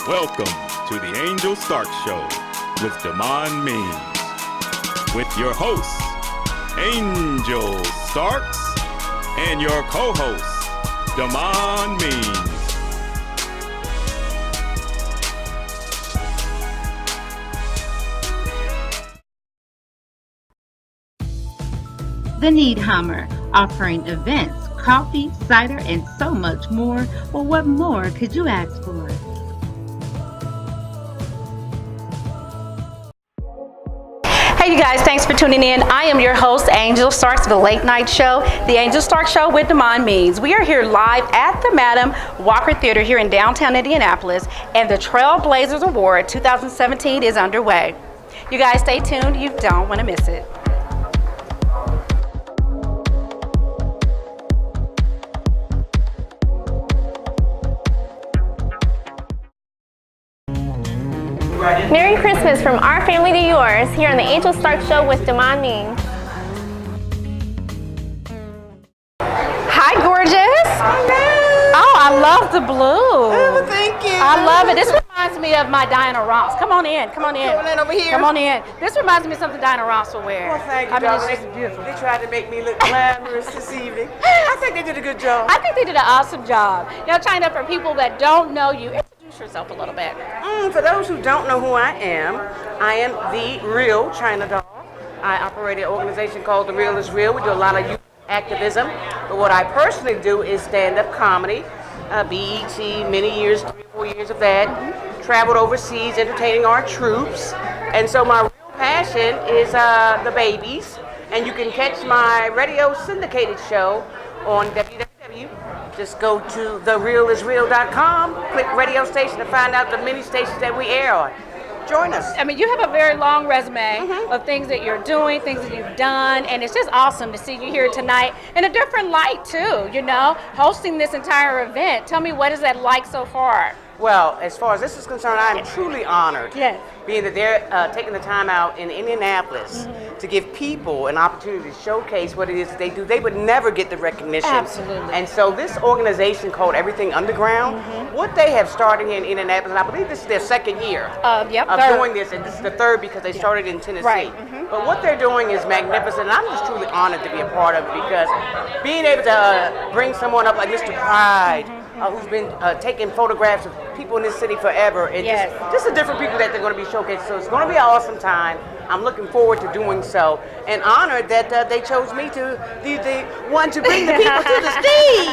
Welcome to the Angel Starks Show with Damone with your hosts, Angel Starks, and your co-host, Damone. The Needhammer, offering events, coffee, cider, and so much more. Well, what more could you ask for? Hey, you guys, thanks for tuning in. I am your host, Angel Starks, of the Late Night Show, the Angel Starks Show with Damone. We are here live at the Madam Walker Theater here in downtown Indianapolis, and the Trailblazers Award 2017 is underway. You guys stay tuned. You don't want to miss it. Merry Christmas from our family to yours here on the Angel Starks Show with Damone. Hi, gorgeous. Hello. Oh, I love the blue. Oh, thank you. I love it. This reminds me of my Diana Ross. Come on in. Come on in. Come on in over here. Come on in. This reminds me of something Diana Ross will wear. Well, thank you, I mean, darling. it's just beautiful. They tried to make me look glamorous this evening. I think they did a good job. I think they did an awesome job. You know, China, for people that don't know you, introduce yourself a little bit. For those who don't know who I am the real China doll. I operate an organization called The Real is Real. We do a lot of youth activism. But what I personally do is stand-up comedy. BET, many years, 3 or 4 years of that. Traveled overseas entertaining our troops. And so my real passion is the babies. And you can catch my radio syndicated show on www. Just go to therealisreal.com, click radio station to find out the many stations that we air on. Join us. I mean, you have a very long resume of things that you're doing, things that you've done, and it's just awesome to see you here tonight in a different light too, you know, hosting this entire event. Tell me, what is that like so far? Well, as far as this is concerned, I am truly honored. Yes. Being that they're taking the time out in Indianapolis to give people an opportunity to showcase what it is that they do. They would never get the recognition. Absolutely. And so this organization called Everything Underground, what they have started here in Indianapolis, and I believe this is their second year of doing this, and this is the third because they started in Tennessee. Right. But what they're doing is magnificent, and I'm just truly honored to be a part of it because being able to bring someone up like Mr. Pride, who's been taking photographs of people in this city forever, and just the different people that they're going to be showcased. So it's going to be an awesome time. I'm looking forward to doing so, and honored that they chose me to be the one to bring the people to the stage.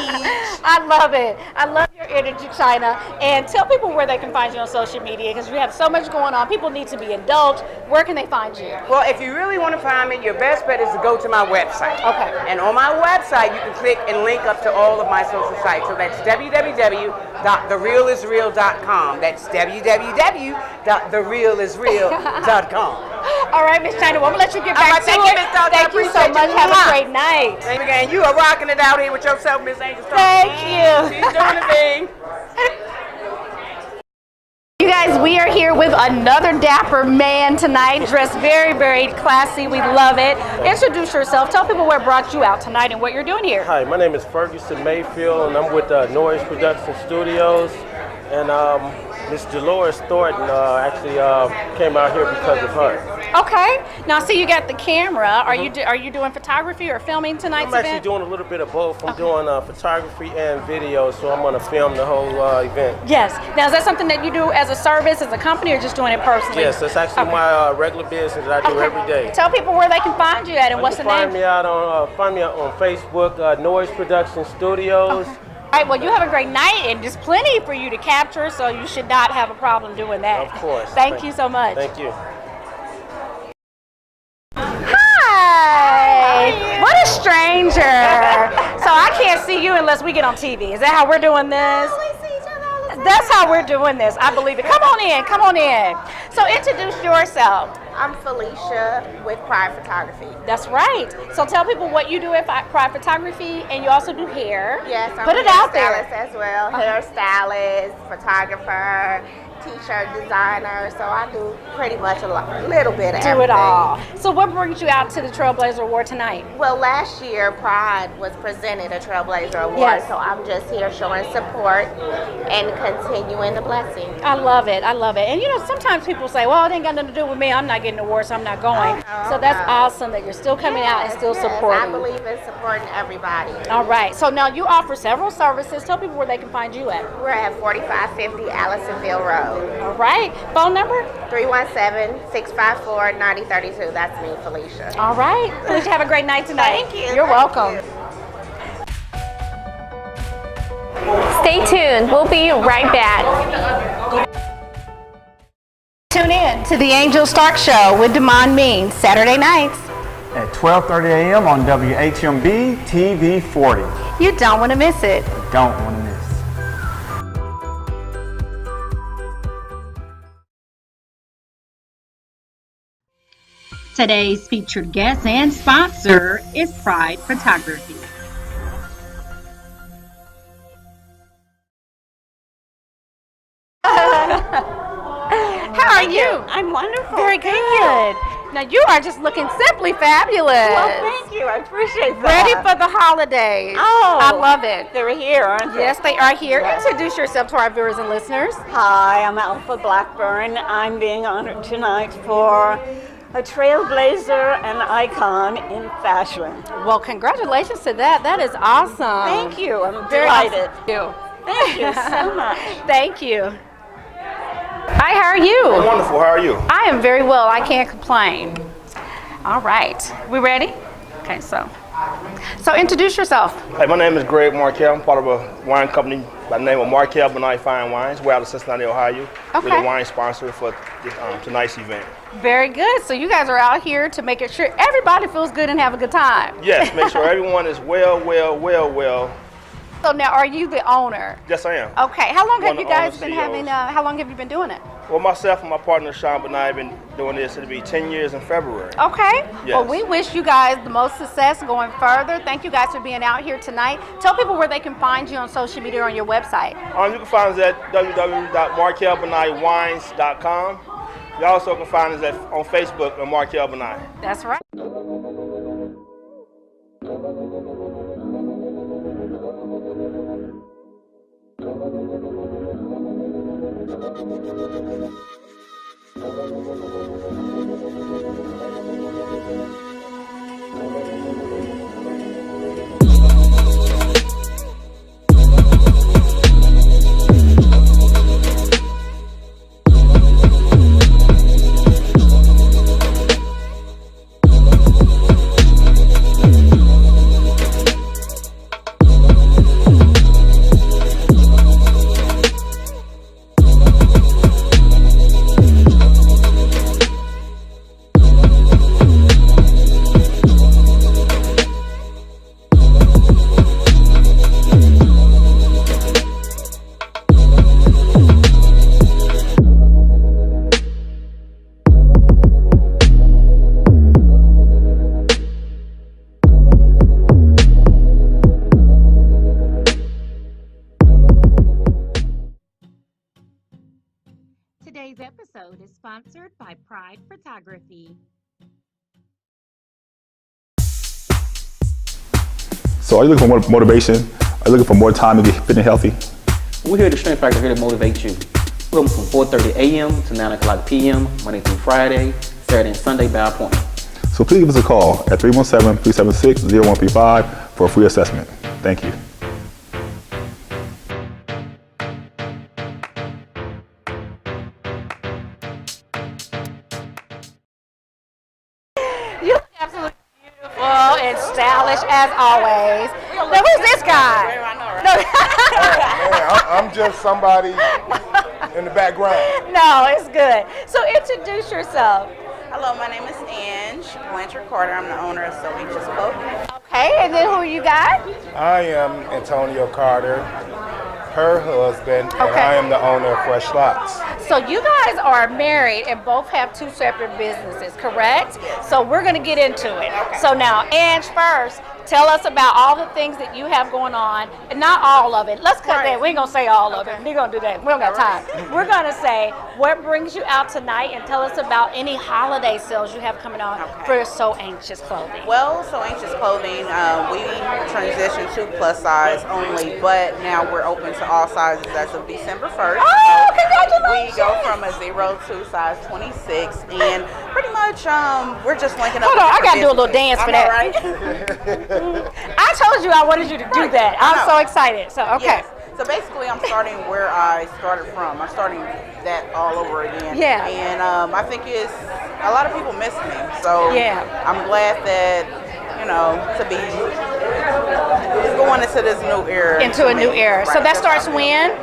I love it. I love your energy, China. And tell people where they can find you on social media, because we have so much going on. People need to be indulged. Where can they find you? Well, if you really want to find me, your best bet is to go to my website. Okay. And on my website, you can click and link up to all of my social sites. So that's www.therealisreal.com. That's www.therealisreal.com. All right, Miss China, well, I'm going to let you get back to it. Thank you so much. Have a great night. Thank you again. You are rocking it out here with yourself, Miss Angel Starks. Thank you. She's doing the thing. You guys, we are here with another dapper man tonight, dressed very, very classy. We love it. Introduce yourself. Tell people what brought you out tonight and what you're doing here. Hi, my name is Ferguson Mayfield, and I'm with Noise Production Studios. And Miss Dolores Thornton actually came out here because of her. Okay. Now, see, you got the camera. Are you doing photography or filming tonight's I'm actually event? doing a little bit of both. I'm doing photography and video, so I'm going to film the whole event. Yes. Now, is that something that you do as a service, as a company, or just doing it personally? Yes, that's actually my regular business that I do every day. Tell people where they can find you at and what's the name. Find me out on Facebook, Noise Production Studios. Okay. All right, well, you have a great night, and there's plenty for you to capture, so you should not have a problem doing that. Of course. Thank you so much. Thank you. Hi! What a stranger! So I can't see you unless we get on TV. Is that how we're doing this? That's how we're doing this. I believe it. Come on in. Come on in. So introduce yourself. I'm Felicia with Pride Photography. That's right. So tell people what you do at Pride Photography, and you also do hair. Yes, I'm Put a it out there. hairstylist as well. Hairstylist, photographer, t-shirt designer, so I do pretty much a little bit of Do everything. it all. So what brings you out to the Trailblazer Award tonight? Well, last year Pride was presented a Trailblazer Award, Yes. so I'm just here showing support and continuing the blessing. I love it. I love it. And you know, sometimes people say, well, it ain't got nothing to do with me. I'm not getting an award, so I'm not going. So that's awesome that you're still coming out and still supporting. I believe in supporting everybody. All right. So now you offer several services. Tell people where they can find you at. We're at 4550 Allisonville Road. All right. Phone number? 317-654-9032. That's me, Felicia. All right. Felicia, have a great night tonight. Thank you. You're Thank welcome. you. Stay tuned. We'll be right back. Tune in to the Angel Stark Show with Damone Means, Saturday nights. At 12:30 a.m. on WHMB TV 40. You don't want to miss it. Don't want to miss. Today's featured guest and sponsor is Pride Photography. How are you? I'm wonderful. Very good. Now you are just looking simply fabulous. Well, thank you. I appreciate that. Ready for the holidays. Oh, I love it. They're here, aren't they? Yes, they are here. Yes. Introduce yourself to our viewers and listeners. Hi, I'm Alpha Blackburn. I'm being honored tonight for a trailblazer and icon in fashion. Well, congratulations to that. That is awesome. Thank you. I'm Very delighted. awesome. Thank you so much. Thank you. Hi, how are you? I'm wonderful. How are you? I am very well. I can't complain. All right. We ready? Okay, so introduce yourself. Hey, my name is Greg Markel. I'm part of a wine company by the name of Markel Benite Fine Wines. We're out of Cincinnati, Ohio. Okay. We're the wine sponsor for tonight's event. Very good. So you guys are out here to make sure everybody feels good and have a good time. Yes, make sure everyone is well. So now, are you the owner? Yes, I am. Okay. How long have One you of the guys owner been CEOs. having? How long have you been doing it? Well, myself and my partner Sean Benite have been doing this. It'll be 10 years in February. Okay. Yes. Well, we wish you guys the most success going further. Thank you guys for being out here tonight. Tell people where they can find you on social media or on your website. You can find us at www.markelbenitewines.com. You also can find us on Facebook at Markel Benite. That's right. Today's episode is sponsored by Pride Photography. So are you looking for more motivation? Are you looking for more time to get fit and healthy? We're here at the Strength Factor here to motivate you. We're open from 4:30 a.m. to 9 o'clock p.m., Monday through Friday, Saturday and Sunday by appointment. So please give us a call at 317-376-0135 for a free assessment. Thank you. You look absolutely beautiful and stylish as always. Now, who's this guy? No. I'm just somebody in the background. No, it's good. So introduce yourself. Hello, my name is Ange Blanchard Carter. I'm the owner of So We Just Spoke. Okay, and then who you got? I am Antonio Carter, her husband, and I am the owner of Fresh Lots. So you guys are married and both have two separate businesses, correct? So we're going to get into it. So now, Ange first, Tell us about all the things that you have going on, and not all of it. Let's cut that. We ain't gonna say all of it. We're gonna do that. We don't got time. We're gonna say what brings you out tonight, and tell us about any holiday sales you have coming on for So Anxious Clothing. Well, So Anxious Clothing, we transitioned to plus size only, but now we're open to all sizes as of December 1st. Oh, congratulations! We go from a 0 to size 26, and pretty much we're just linking up. Hold on, I gotta do a little businesses. dance for I know, that. right? I told you I wanted you to do that. I'm so excited. So, okay. Yes. So basically, I'm starting where I started from. I'm starting that all over again. Yeah. And I think it's a lot of people miss me. So yeah. I'm glad that, to be going into this new era. Into a new era. Right. So that starts when?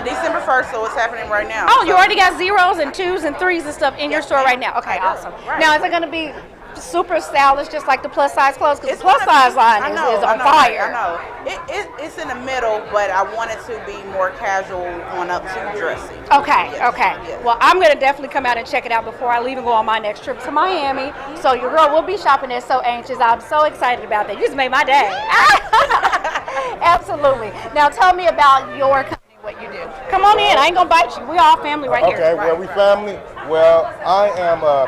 December 1st, so it's happening right now. Oh, you already got 0s and 2s and 3s and stuff in your store right now. Okay, awesome. Right. Now, is it going to be super stylish, just like the plus size clothes? Because the plus size line is on fire. I know. It's in the middle, but I want it to be more casual going up to dressy. Okay, Yes. okay. Yes. Well, I'm going to definitely come out and check it out before I leave and go on my next trip to Miami. So your girl will be shopping at So Anxious. I'm so excited about that. You just made my day. Absolutely. Now tell me about your company, what you do. Come on in. I ain't going to bite you. We all family right here. Okay, well, we family. Well, I am a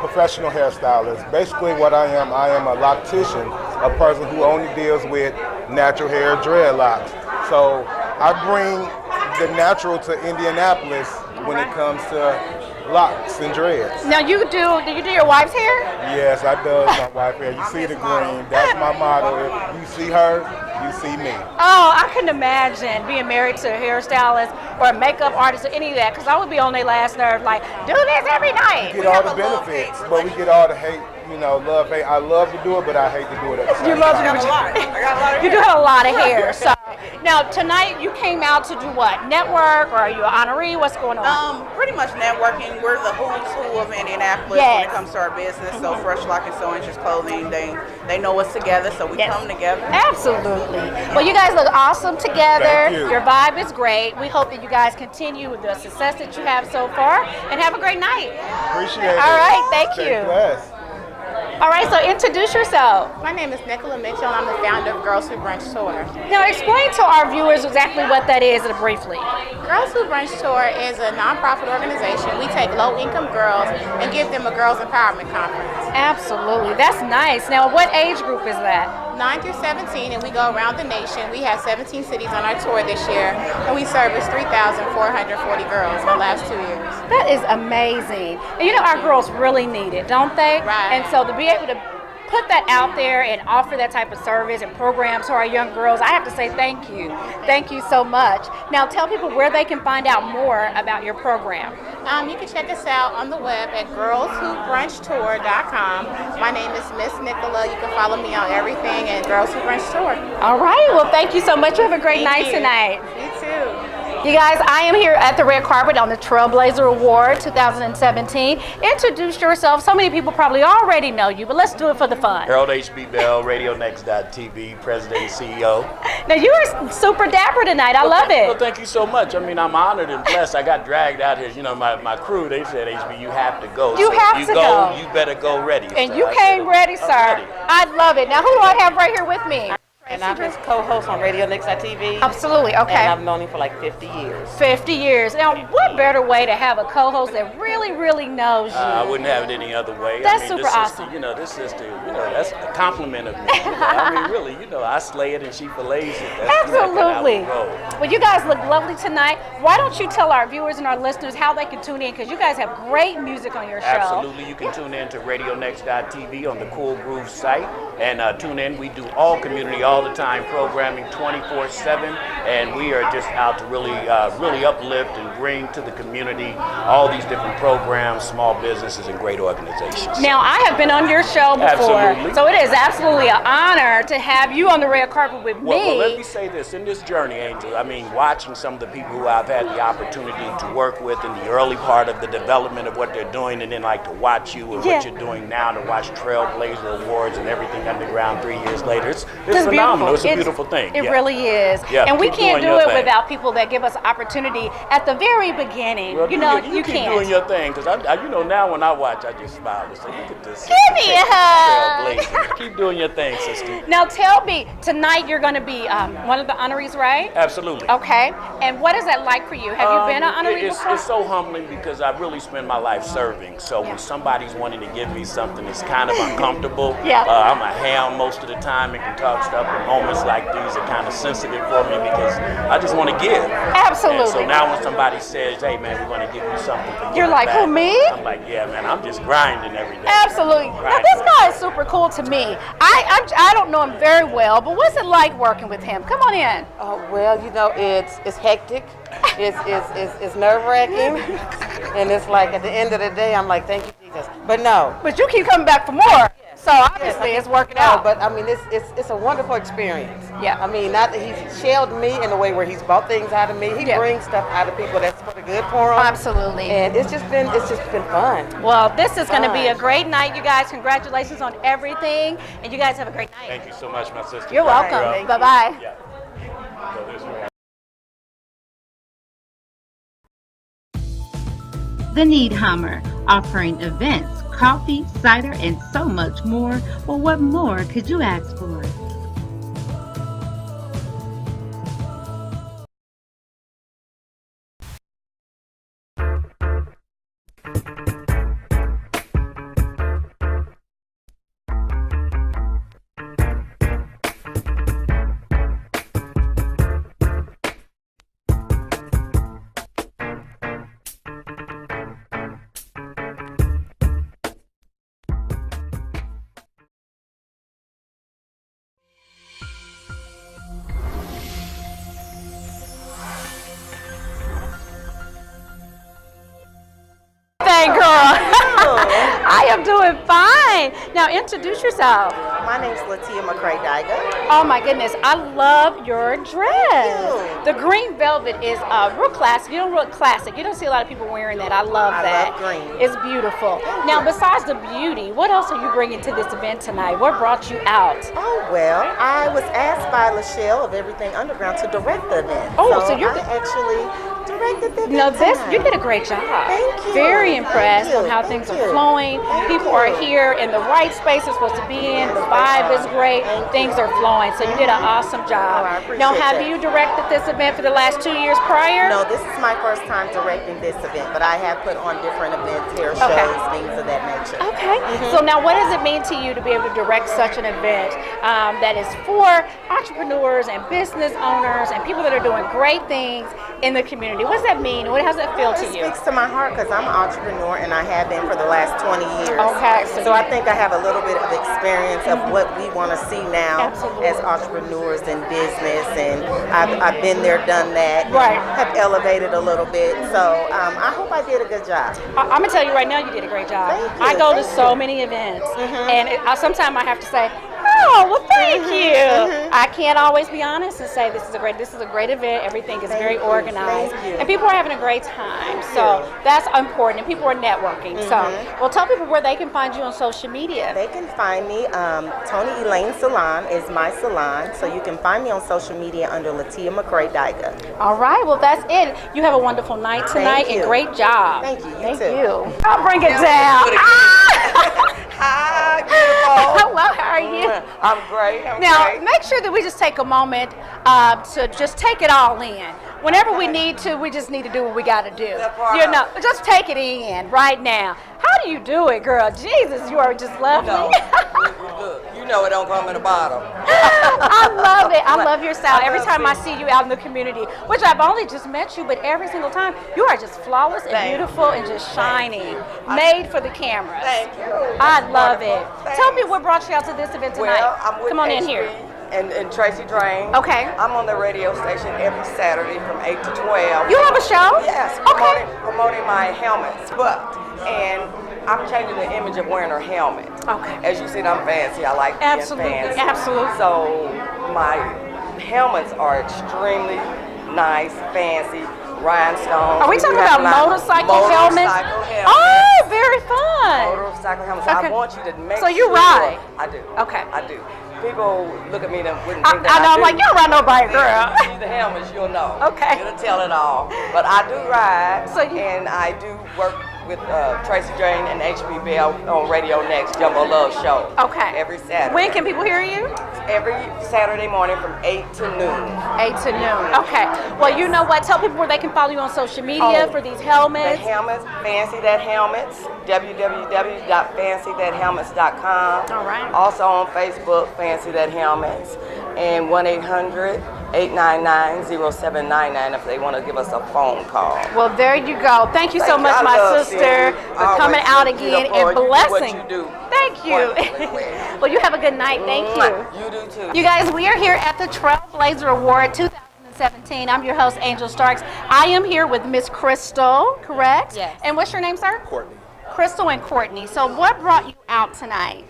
professional hairstylist. Basically what I am a loctician, a person who only deals with natural hair dreadlocks. So I bring the natural to Indianapolis when it comes to locks and dreads. Now do you do your wife's hair? Yes, I do my wife's hair. You see the green, that's my motto. If you see her, you see me. Oh, I couldn't imagine being married to a hairstylist or a makeup artist or any of that, because I would be on their last nerve, like, do this every night. We get all the benefits, but we get all the hate, love, hate. I love to do it, but I hate to do it at the same time. You love to do it. You do have a lot of hair. So now tonight you came out to do what? Network, or are you an honoree? What's going on? Pretty much networking. We're the who's who of Indianapolis when it comes to our business. So Fresh Lock and So Anxious Clothing, they know us together, so we come together. Absolutely. Well, you guys look awesome together. Thank you. Your vibe is great. We hope that you guys continue with the success that you have so far, and have a great night. Appreciate it. All right, thank Stay you. blessed. All right, so introduce yourself. My name is Nicola Mitchell, and I'm the founder of Girls Who Brunch Tour. Now, explain to our viewers exactly what that is briefly. Girls Who Brunch Tour is a nonprofit organization. We take low-income girls and give them a girls' empowerment conference. Absolutely, that's nice. Now, what age group is that? 9 through 17, and we go around the nation. We have 17 cities on our tour this year, and we service 3,440 girls in the last 2 years. That is amazing. And our girls really need it, don't they? Right. And so to be able to put that out there and offer that type of service and programs to our young girls, I have to say thank you. Thank you so much. Now tell people where they can find out more about your program. You can check us out on the web at girlswhobrunchtour.com. My name is Miss Nicola. You can follow me on everything at Girls Who Brunch Tour. All right. Well, thank you so much. You have a great night tonight. You too. You guys, I am here at the red carpet on the Trailblazer Award 2017. Introduce yourself. So many people probably already know you, but let's do it for the fun. Harold H.B. Bell, RadioNext.tv, President and CEO. Now, you are super dapper tonight. I love it. Well, thank you so much. I mean, I'm honored and blessed. I got dragged out here. My crew, they said, HB, you have to go. You have to go. You better go ready. And So you I came said, ready, sir. ready. I love it. Now, who do I have right here with me? And I'm his co-host on RadioNext.tv. Absolutely, okay. And I've known him for like 50 years. 50 years. Now, what better way to have a co-host that really, really knows you? I wouldn't have it any other way. That's I mean, super this awesome. Sister, this sister, that's a compliment of me. I mean, really, I slay it and she fillets it. That's Absolutely. how we roll. Well, you guys look lovely tonight. Why don't you tell our viewers and our listeners how they can tune in? Because you guys have great music on your show. Absolutely. You can tune in to RadioNext.tv on the Cool Groove site and tune in. We do all community, all the time programming 24/7, and we are just out to really uplift and bring to the community all these different programs, small businesses, and great organizations. Now, I have been on your show before, Absolutely. so it is absolutely an honor to have you on the red carpet with me. Well, let me say this. In this journey, Angel, I mean, watching some of the people who I've had the opportunity to work with in the early part of the development of what they're doing, and then like to watch you and what you're doing now, to watch Trailblazer Awards and everything thing underground 3 years later. It's It's phenomenal. It's a It's- beautiful thing. It Yeah. really is. Yeah, And we keep can't doing do your it thing. without people that give us opportunity at the very beginning. Well, you know, you you keep can't. doing your thing, because I, you know, now when I watch, I just smile and say, look at this. Give me a hug. Trailblazers. Keep doing your thing, sister. Now tell me, tonight you're going to be one of the honorees, right? Absolutely. Okay. And what is that like for you? Have you been an honoree before? It's so humbling because I really spend my life serving. So when somebody's wanting to give me something that's kind of uncomfortable, Yeah. I'm a ham most of the time and can talk stuff. But moments like these are kind of sensitive for me because I just want to give. Absolutely. And so now when somebody says, hey man, we want to give you something for You're giving like, back, who, me? I'm like, yeah man, I'm just grinding every day. Absolutely. Now this guy is super cool to me. I don't know him very well, but what's it like working with him? Come on in. Oh, well, you know, it's hectic. It's nerve-wracking. And it's like at the end of the day, I'm like, thank you, Jesus. But no. But you keep coming back for more. So obviously it's working out. But I mean, it's a wonderful experience. Yeah. I mean, not that he's shelled me in a way where he's bought things out of me. He brings stuff out of people that's for the good for them. Absolutely. And it's just been fun. Well, this is going to be a Fun. great night, you guys. Congratulations on everything. And you guys have a great night. Thank you so much, my sister. You're welcome. Thank you. Bye-bye. Yeah. So there's your The Needhammer, offering events, coffee, cider, and so much more. Well, what more could you ask for? Thank girl. I am doing fine. Now introduce yourself. My name's Latia McCray-Dyga. Oh my goodness, I love your dress. The green velvet is real classic. You don't see a lot of people wearing that. I love that. love green. It's beautiful. Now besides the beauty, what else are you bringing to this event tonight? What brought you out? Oh, well, I was asked by Lachelle of Everything Underground to direct the event. Oh, so you're I actually directed the event. No, this tonight. you did a great job. Thank you. Very impressed Thank on you. how Thank things are you. flowing. People are here in the right space they're supposed to be in. The vibe is great. Things are flowing. So you did an awesome job. I appreciate Now, have that. you directed this event for the last 2 years prior? No, this is my first time directing this event, but I have put on different events, hair shows, Okay. things of that nature. Okay. So now, what does it mean to you to be able to direct such an event that is for entrepreneurs and business owners and people that are doing great things in the community? What does that mean? How does it feel to It you? speaks to my heart because I'm an entrepreneur and I have been for the last 20 years. Okay, So I think I have a little bit of experience of what we want to see now Absolutely. as entrepreneurs in business, and I've been there, done that. Right. Have elevated a little bit. So I hope I did a good job. I'm gonna tell you right now, you did a great job. Thank you, I go to thank so you. many events, and sometimes I have to say, "Oh, well, thank you." I can't always be honest and say this is a great event. Everything is very organized, thank you. and people are having a great time. So that's important, and people are networking. So, well, tell people where they can find you on social media. They can find me, Tony Elaine Salon is my salon, so you can find me on social media under Latia McCray-Dyga. All right, well, that's it. You have a wonderful night tonight, you. and great job. Thank you. Thank too. you. I'll bring it down. Hi, beautiful. Hello, how are you? I'm great. Now, make sure that we just take a moment to just take it all in. Whenever we need to, we just need to do what we got to do. You know, just take it in right now. How do you do it, girl? Jesus, you are just lovely. You know it don't come in a bottle. I love it. I love your style. Every time I see you out in the community, which I've only just met you, but every single time, you are just flawless and beautiful and just shining. Made for the cameras. Thank you. I love it. Tell me what brought you out to this event tonight. Well, I'm with Come on in HB here. And Tracy Drain. Okay. I'm on the radio station every Saturday from 8 to 12. You have a show? Yes. Okay. Promoting my helmets. And I'm changing the image of wearing her helmet. Okay. As you see, I'm fancy. I like Absolutely, being fancy. absolutely. So my helmets are extremely nice, fancy, rhinestones. Are we talking about motorcycle helmets? Motorcycle helmets. Oh, very fun. fun. Motorcycle helmet. So Okay. I want you to make So you sure. ride? I do. Okay. I do. People look at me and wouldn't I think that know, I'm do. like, you don't ride no bike, girl. Yeah, you see the helmets, you'll know. Okay. It'll tell it all. But I do ride, So you- and I do work with Tracy Jane and HB Bell on Radio Next Jumbo Love Show. Okay. Every Saturday. When can people hear you? Every Saturday morning from 8 to noon. 8 to noon. Okay. Well, you know what? Tell people where they can follow you on social media for these helmets. The helmets, Fancy That Helmets, www.fancythathelmets.com. All right. Also on Facebook, Fancy That Helmets, and 1-800-899-0799 if they want to give us a phone call. Well, there you go. Thank you so Thank you. much, I my love sister, seeing you. for Always coming out look again forward. and You do what blessing. you do. Thank you. Well, you have a good night. Thank you. You do too. You guys, we are here at the Trailblazer Award 2017. I'm your host, Angel Starks. I am here with Miss Crystal, correct? Yes. And what's your name, sir? Courtney. Crystal and Courtney. So what brought you out tonight?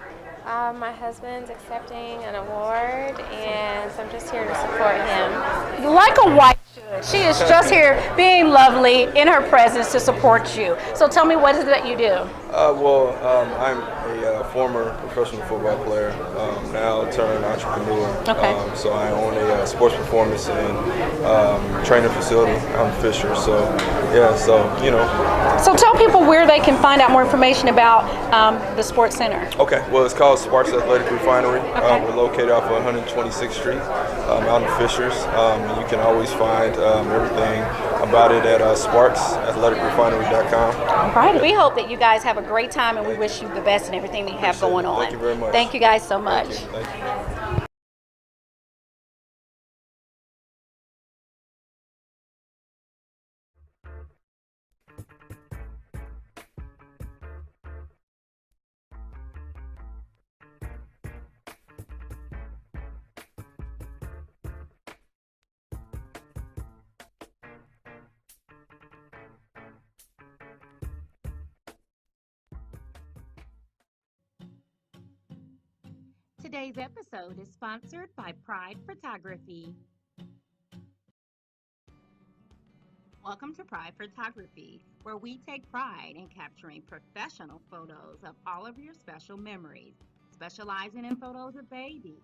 My husband's accepting an award, and so I'm just here to support him. Like a wife should. She is just here being lovely in her presence to support you. So tell me, what is it that you do? I'm a former professional football player, now turned entrepreneur. Okay. So I own a sports performance and training facility out in Fisher. So So tell people where they can find out more information about the Sports Center. Okay, well, it's called Sparks Athletic Refinery. We're located off of 126th Street out in Fishers. And you can always find everything about it at sparksathleticrefinery.com. All right. We hope that you guys have a great time, and we wish you the best in everything that you have going on. Thank you very much. Thank you guys so much. Thank you. Today's episode is sponsored by Pride Photography. Welcome to Pride Photography, where we take pride in capturing professional photos of all of your special memories, specializing in photos of babies,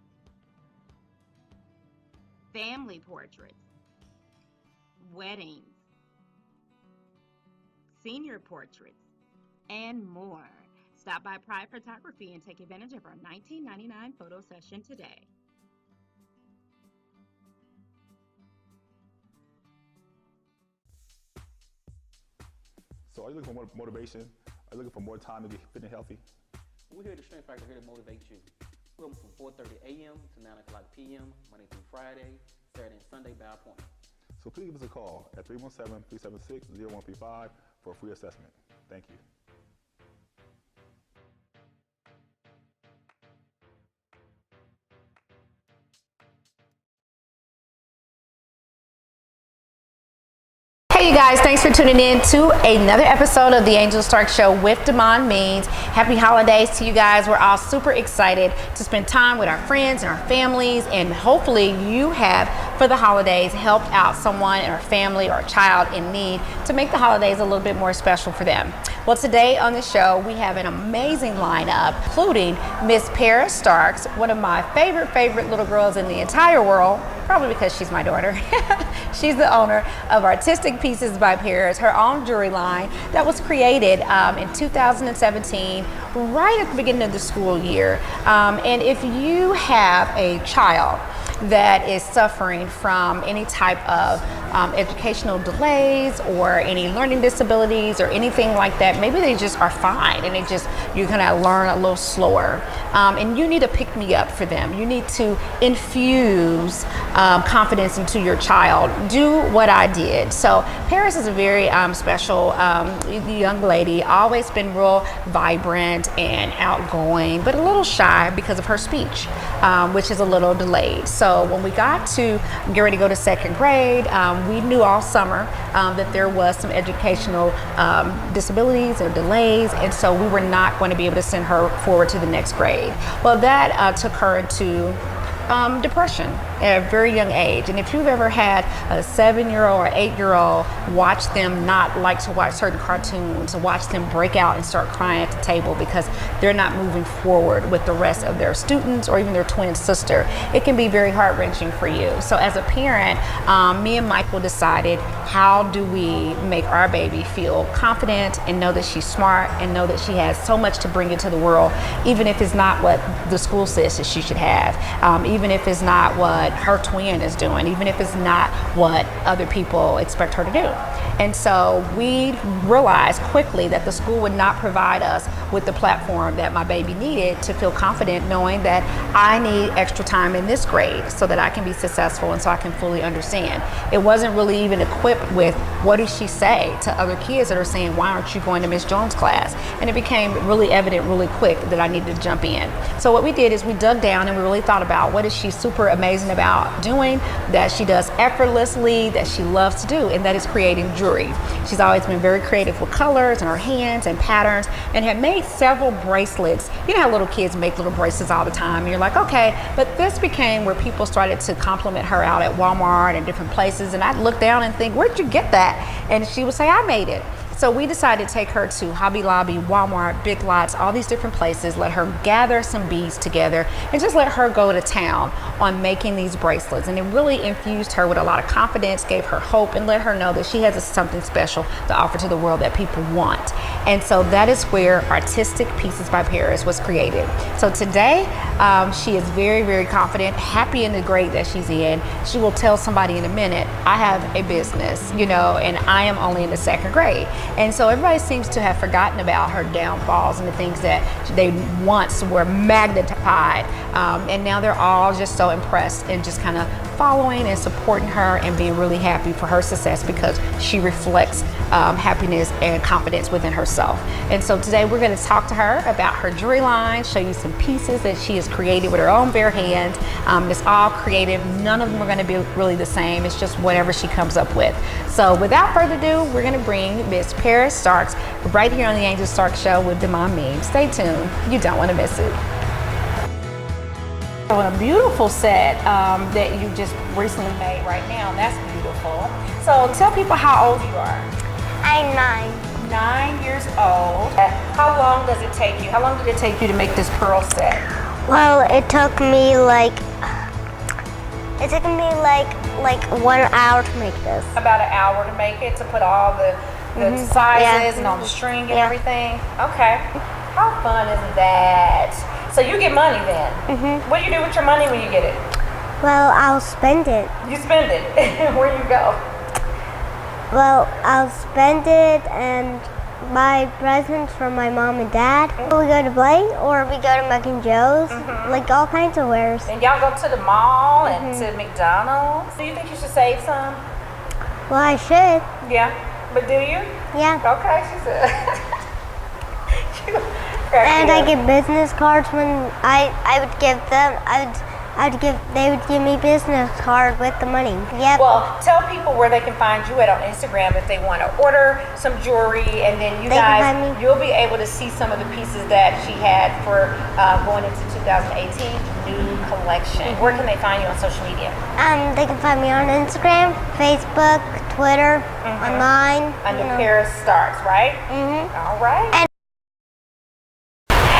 family portraits, weddings, senior portraits, and more. Stop by Pride Photography and take advantage of our $19.99 photo session today. So are you looking for more motivation? Are you looking for more time to get fit and healthy? We're here at the Strength Factor here to motivate you. We're open from 4:30 a.m. to 9 o'clock p.m., Monday through Friday, Saturday and Sunday by appointment. So please give us a call at 317-376-0135 for a free assessment. Thank you. Hey you guys, thanks for tuning in to another episode of the Angel Stark Show with Damone Means. Happy holidays to you guys. We're all super excited to spend time with our friends and our families, and hopefully you have, for the holidays, helped out someone in our family or a child in need to make the holidays a little bit more special for them. Well, today on the show, we have an amazing lineup, including Miss Paris Starks, one of my favorite little girls in the entire world, probably because she's my daughter. She's the owner of Artistic Pieces by Paris, her own jewelry line that was created in 2017, right at the beginning of the school year. And if you have a child that is suffering from any type of educational delays or any learning disabilities or anything like that, maybe they just are fine and you're gonna learn a little slower, and you need to pick me up for them. You need to infuse confidence into your child. Do what I did. So Paris is a very special young lady, always been real vibrant and outgoing, but a little shy because of her speech, which is a little delayed. So when we got to get ready to go to second grade, we knew all summer that there was some educational disabilities or delays, and so we were not going to be able to send her forward to the next grade. Well, that took her into depression. at a very young age. And if you've ever had a 7-year-old or 8-year-old watch them not like to watch certain cartoons, watch them break out and start crying at the table because they're not moving forward with the rest of their students or even their twin sister, it can be very heart-wrenching for you. So as a parent, me and Michael decided, how do we make our baby feel confident and know that she's smart and know that she has so much to bring into the world, even if it's not what the school says that she should have, even if it's not what her twin is doing, even if it's not what other people expect her to do. And so we realized quickly that the school would not provide us with the platform that my baby needed to feel confident, knowing that I need extra time in this grade so that I can be successful and so I can fully understand. It wasn't really even equipped with what does she say to other kids that are saying, why aren't you going to Miss Jones' class? And it became really evident really quick that I needed to jump in. So what we did is we dug down and we really thought about what is she super amazing about doing, that she does effortlessly, that she loves to do, and that is creating jewelry. She's always been very creative with colors and her hands and patterns, and had made several bracelets. You know how little kids make little bracelets all the time, and you're like, okay, but this became where people started to compliment her out at Walmart and different places, and I'd look down and think, where'd you get that? And she would say, I made it. So we decided to take her to Hobby Lobby, Walmart, Big Lots, all these different places, let her gather some beads together and just let her go to town on making these bracelets. And it really infused her with a lot of confidence, gave her hope, and let her know that she has something special to offer to the world that people want. And so that is where Artistic Pieces by Paris was created. So today, she is very, very confident, happy in the grade that she's in. She will tell somebody in a minute, I have a business, you know, and I am only in the 2nd grade. And so everybody seems to have forgotten about her downfalls and the things that they once were magnified. And now they're all just so impressed and just kind of following and supporting her and being really happy for her success because she reflects happiness and confidence within herself. And so today we're going to talk to her about her jewelry line, show you some pieces that she has created with her own bare hands. It's all creative. None of them are going to be really the same. It's just whatever she comes up with. So without further ado, we're going to bring Miss Paris Starks right here on the Angel Starks Show with Damone Means. Stay tuned. You don't want to miss it. So a beautiful set that you just recently made right now. That's beautiful. So tell people how old you are. I'm 9. 9 years old. How long does it take you? How long did it take you to make this pearl set? Well, it took me like 1 hour to make this. About an hour to make it, to put all the sizes and all the string and everything? Okay. How fun is that? So you get money then? What do you do with your money when you get it? Well, I'll spend it. You spend it? Where you go? Well, I'll spend it and buy presents for my mom and dad. We go to play or we go to Mac and Joe's, like all kinds of wares. And y'all go to the mall and to McDonald's? Do you think you should save some? Well, I should. Yeah, but do you? Yeah. Okay, she said. And I get business cards when they would give me business card with the money. Yep. Well, tell people where they can find you at on Instagram if they want to order some jewelry, and then you'll be able to see some of the pieces that she had for going into 2018 new collection. Where can they find you on social media? They can find me on Instagram, Facebook, Twitter, online. Under Paris Starks, right? All right.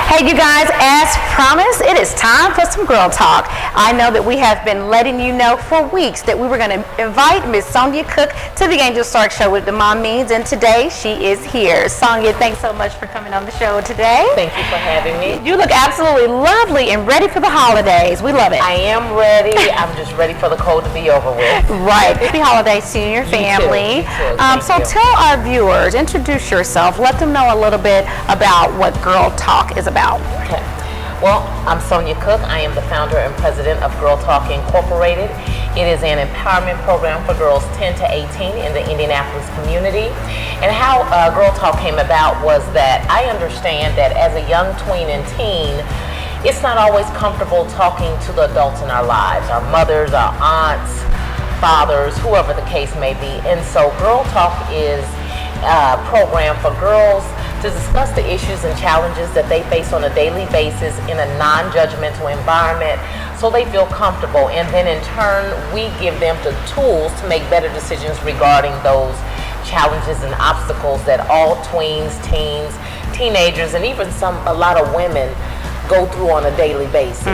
Hey you guys, as promised, it is time for some girl talk. I know that we have been letting you know for weeks that we were going to invite Miss Sonia Cook to the Angel Starks Show with Damone Means, and today she is here. Sonia, thanks so much for coming on the show today. Thank you for having me. You look absolutely lovely and ready for the holidays. We love it. I am ready. I'm just ready for the cold to be over with. Right. Happy holidays to you and your family. So tell our viewers, introduce yourself. Let them know a little bit about what Girl Talk is about. Okay. Well, I'm Sonia Cook. I am the founder and president of Girl Talk Incorporated. It is an empowerment program for girls 10 to 18 in the Indianapolis community. And how Girl Talk came about was that I understand that as a young tween and teen, it's not always comfortable talking to the adults in our lives, our mothers, our aunts, fathers, whoever the case may be. And so Girl Talk is a program for girls to discuss the issues and challenges that they face on a daily basis in a non-judgmental environment so they feel comfortable. And then in turn, we give them the tools to make better decisions regarding those challenges and obstacles that all tweens, teens, teenagers, and even a lot of women go through on a daily basis.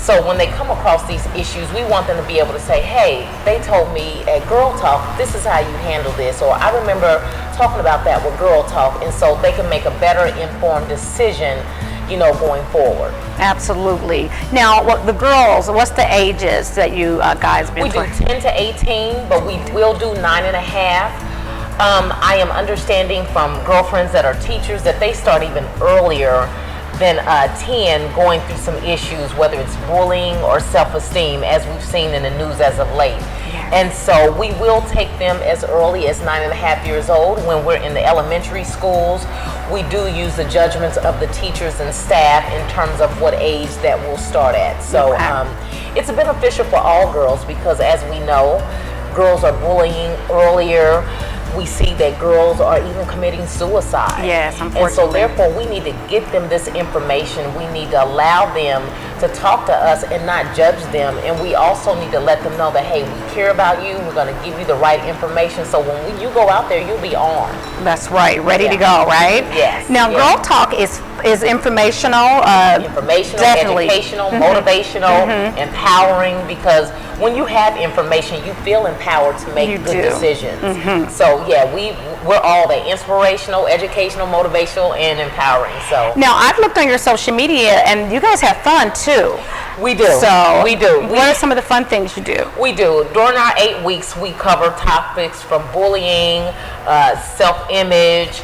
So when they come across these issues, we want them to be able to say, hey, they told me at Girl Talk, this is how you handle this, or I remember talking about that with Girl Talk, and so they can make a better informed decision, you know, going forward. Absolutely. Now, the girls, what's the ages that you guys been We do 10 to 18, but we will do 9.5. I am understanding from girlfriends that are teachers that they start even earlier than 10, going through some issues, whether it's bullying or self-esteem, as we've seen in the news as of late. And so we will take them as early as 9.5 years old. When we're in the elementary schools, we do use the judgments of the teachers and staff in terms of what age that we'll start at. So it's beneficial for all girls because, as we know, girls are bullying earlier. We see that girls are even committing suicide. Yes, unfortunately. And so therefore we need to get them this information. We need to allow them to talk to us and not judge them. And we also need to let them know that, hey, we care about you. We're going to give you the right information. So when you go out there, you'll be armed. That's right, ready to go, right? Yes. Now, Girl Talk is informational. Definitely. Educational, motivational, empowering, because when you have information, you feel empowered to make good decisions. So yeah, we're all that: inspirational, educational, motivational, and empowering. So now I've looked on your social media, and you guys have fun too. We do. So we do. What are some of the fun things you do? We do. During our 8 weeks, we cover topics from bullying, self-image,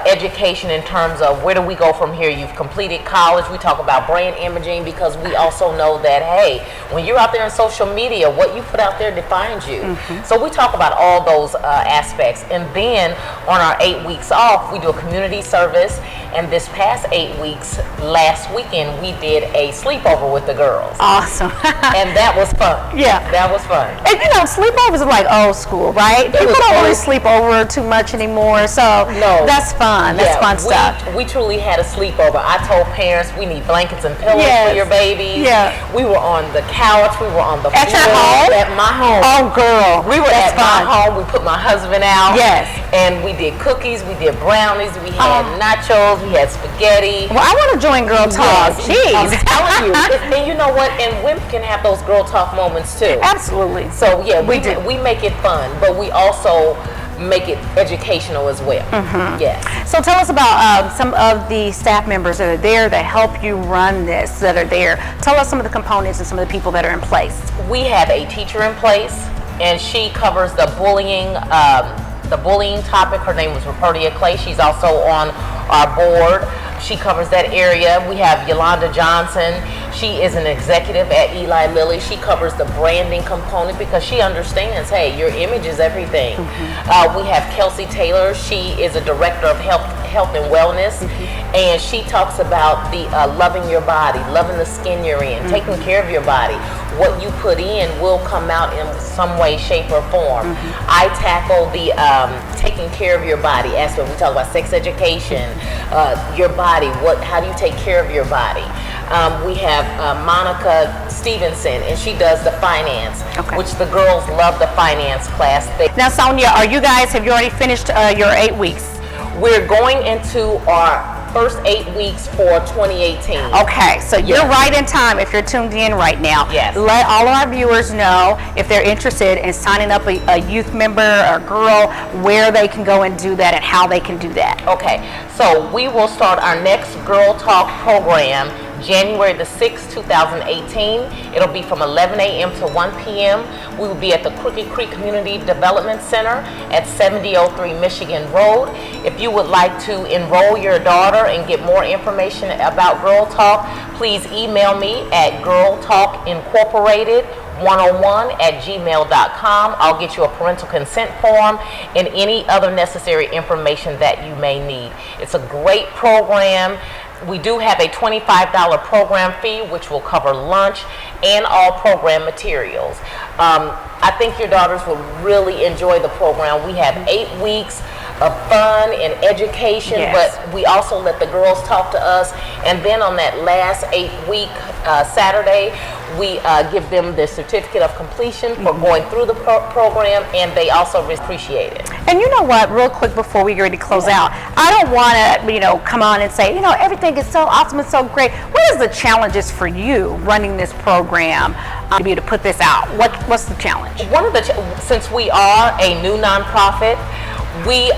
education in terms of where do we go from here. You've completed college. We talk about brain imaging because we also know that, hey, when you're out there in social media, what you put out there defines you. So we talk about all those aspects. And then on our 8 weeks off, we do a community service. And this past 8 weeks, last weekend, we did a sleepover with the girls. Awesome. And that was fun. Yeah. That was fun. And you know, sleepovers are like old school, right? People don't really sleep over too much anymore. So that's fun. That's fun stuff. We truly had a sleepover. I told parents we need blankets and pillows for your babies. Yeah. We were on the couch. We were on the at floor. Your home? At my home. Oh, girl. We were at my home. We put my husband out. Yes. And we did cookies. We did brownies. We had nachos. We had spaghetti. Well, I want to join Girl Talk. Jeez. I'm telling you. And you know what? And women can have those Girl Talk moments too. Absolutely. So yeah, we do. We make it fun, but we also make it educational as well. Yes. So tell us about some of the staff members that are there that help you run this, that are there. Tell us some of the components and some of the people that are in place. We have a teacher in place, and she covers the bullying topic. Her name was Roberta Clay. She's also on our board. She covers that area. We have Yolanda Johnson. She is an executive at Eli Lilly. She covers the branding component because she understands, hey, your image is everything. We have Kelsey Taylor. She is a director of health and wellness, and she talks about the loving your body, loving the skin you're in, taking care of your body. What you put in will come out in some way, shape, or form. I tackle the taking care of your body aspect. We talk about sex education, your body. How do you take care of your body? We have Monica Stevenson, and she does the finance, which the girls love the finance class. Now, Sonia, have you already finished your 8 weeks? We're going into our first 8 weeks for 2018. Okay, so you're right in time if you're tuned in right now. Yes. Let all of our viewers know if they're interested in signing up a youth member or girl, where they can go and do that and how they can do that. Okay, so we will start our next Girl Talk program January the 6th, 2018. It'll be from 11 a.m. to 1 p.m. We will be at the Crooked Creek Community Development Center at 7003 Michigan Road. If you would like to enroll your daughter and get more information about Girl Talk, please email me at girltalkincorporated101@gmail.com. I'll get you a parental consent form and any other necessary information that you may need. It's a great program. We do have a $25 program fee, which will cover lunch and all program materials. I think your daughters will really enjoy the program. We have 8 weeks. of fun and education, but we also let the girls talk to us. And then on that last 8-week Saturday, we give them the certificate of completion for going through the program, and they also appreciate it. And you know what, real quick before we get ready to close out, I don't want to, come on and say, everything is so awesome and so great. What is the challenges for you running this program to be able to put this out? What's the challenge? One of the, since we are a new nonprofit, we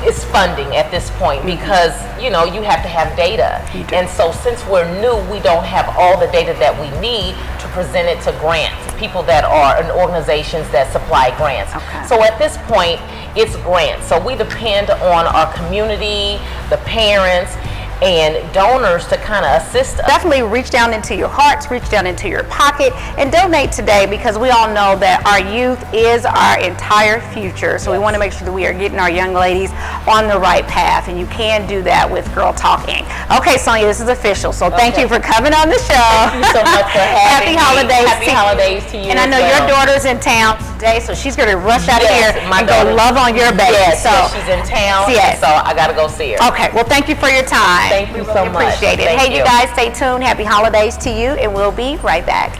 is funding at this point, because you have to have data, and so since we're new, we don't have all the data that we need to present it to grants, people that are in organizations that supply grants. So at this point, it's grants. So we depend on our community, the parents, and donors to kind of assist us. Definitely reach down into your hearts, reach down into your pocket, and donate today, because we all know that our youth is our entire future. So we want to make sure that we are getting our young ladies on the right path, and you can do that with Girl Talking. Okay, Sonia, this is official. So thank you for coming on the show. Thank you so much for having Happy holidays. Happy holidays to you. And I know your daughter's in town today, so she's going to rush out of here and go love on your baby. Yes, she's in town, so I got to go see her. Okay, well, thank you for your time. Thank you so much. Appreciate it. Hey, you guys, stay tuned. Happy holidays to you, and we'll be right back.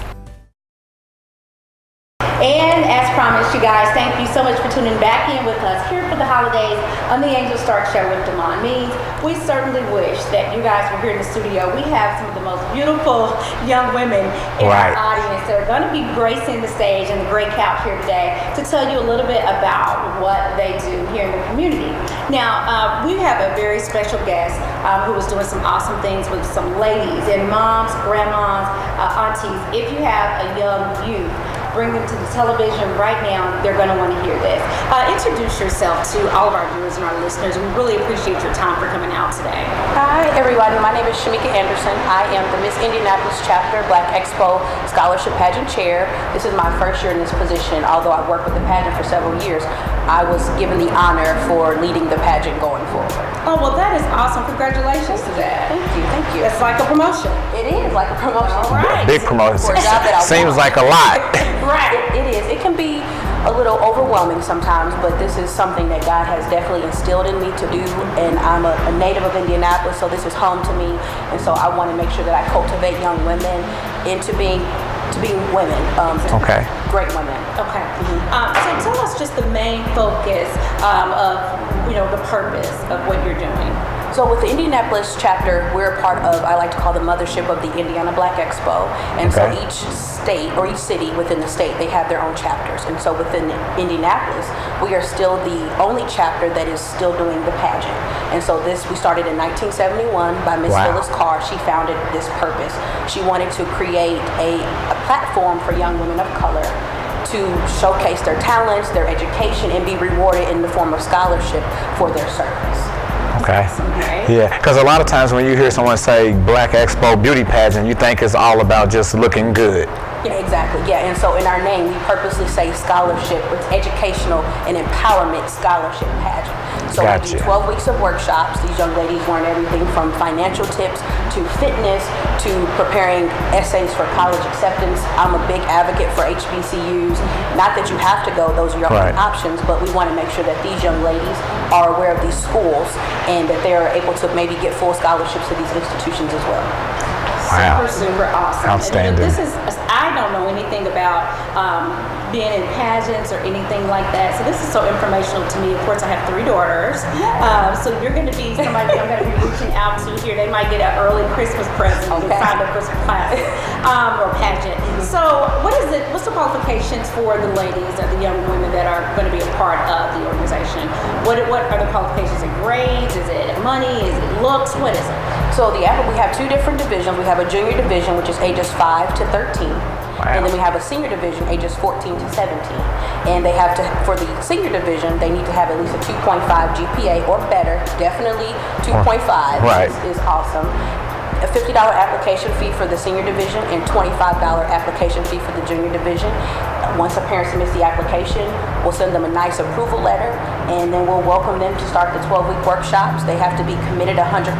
And as promised, you guys, thank you so much for tuning back in with us here for the holidays on the Angel Stark Show with Damone Means. We certainly wish that you guys were here in the studio. We have some of the most beautiful young women in our audience that are going to be gracing the stage and the great couch here today to tell you a little bit about what they do here in the community. Now, we have a very special guest who is doing some awesome things with some ladies and moms, grandmas, aunties. If you have a young youth, bring them to the television right now. They're going to want to hear this. Introduce yourself to all of our viewers and our listeners. We really appreciate your time for coming out today. Hi, everyone. My name is Shamika Anderson. I am the Miss Indianapolis Chapter Black Expo Scholarship Pageant Chair. This is my first year in this position. Although I've worked with the pageant for several years, I was given the honor for leading the pageant going forward. Oh, well, that is awesome. Congratulations to that. Thank you. Thank you. It's like a promotion. It is like a promotion. All right. Big promotion. For a job that I Seems want. like a lot. Right. It is. It can be a little overwhelming sometimes, but this is something that God has definitely instilled in me to do, and I'm a native of Indianapolis, so this is home to me, and so I want to make sure that I cultivate young women into being women. Great women. Okay. So tell us just the main focus of the purpose of what you're doing. So with the Indianapolis chapter, we're a part of, I like to call the mothership of the Indiana Black Expo. And so each state or each city within the state, they have their own chapters. And so within Indianapolis, we are still the only chapter that is still doing the pageant. And so we started in 1971 by Miss Phyllis Carr. She founded this purpose. She wanted to create a platform for young women of color to showcase their talents, their education, and be rewarded in the form of scholarship for their service. Okay. Yeah, because a lot of times when you hear someone say Black Expo beauty pageant, you think it's all about just looking good. Yeah, exactly. Yeah, and so in our name, we purposely say scholarship. It's educational and empowerment scholarship pageant. So we do 12 weeks of workshops. These young ladies learn everything from financial tips to fitness to preparing essays for college acceptance. I'm a big advocate for HBCUs. Not that you have to go; those are your own options. But we want to make sure that these young ladies are aware of these schools and that they are able to maybe get full scholarships to these institutions as well. Wow. Super awesome. Outstanding. And this is, I don't know anything about being in pageants or anything like that. So this is so informational to me. Of course, I have 3 daughters. So you're going to be somebody I'm going to be reaching out to here. They might get an early Christmas present and sign up for some classes or pageant. So what's the qualifications for the ladies or the young women that are going to be a part of the organization? What are the qualifications? Is it grades? Is it money? Is it looks? What is it? So we have 2 different divisions. We have a junior division, which is ages 5 to 13. And then we have a senior division, ages 14 to 17. And they have to, for the senior division, they need to have at least a 2.5 GPA or better. Definitely 2.5 is awesome. A $50 application fee for the senior division and $25 application fee for the junior division. once a parent submits the application, we'll send them a nice approval letter, and then we'll welcome them to start the 12-week workshops. They have to be committed 100%.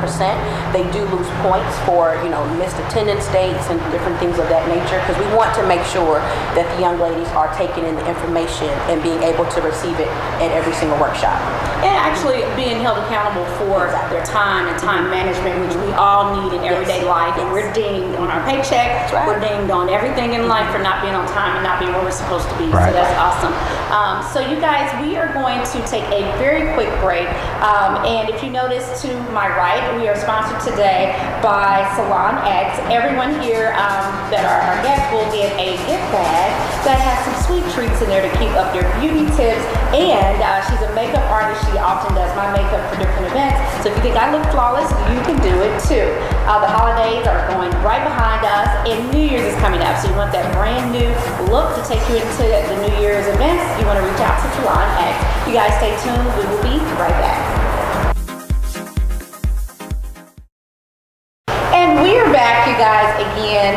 They do lose points for, missed attendance dates and different things of that nature, because we want to make sure that the young ladies are taking in the information and being able to receive it at every single workshop. And actually being held accountable for their time and time management, which we all need in everyday life. And we're dinged on our paycheck. Right. We're dinged on everything in life for not being on time and not being where we're supposed to be. Right. So that's awesome. So you guys, we are going to take a very quick break. And if you notice to my right, we are sponsored today by Salon X. Everyone here that are our guests will get a gift bag that has some sweet treats in there to keep up their beauty tips. And she's a makeup artist. She often does my makeup for different events. So if you think I look flawless, you can do it too. The holidays are going right behind us, and New Year's is coming up. So you want that brand new look to take you into the New Year's events, you want to reach out to Salon X. You guys stay tuned. We will be right back. And we are back, you guys, again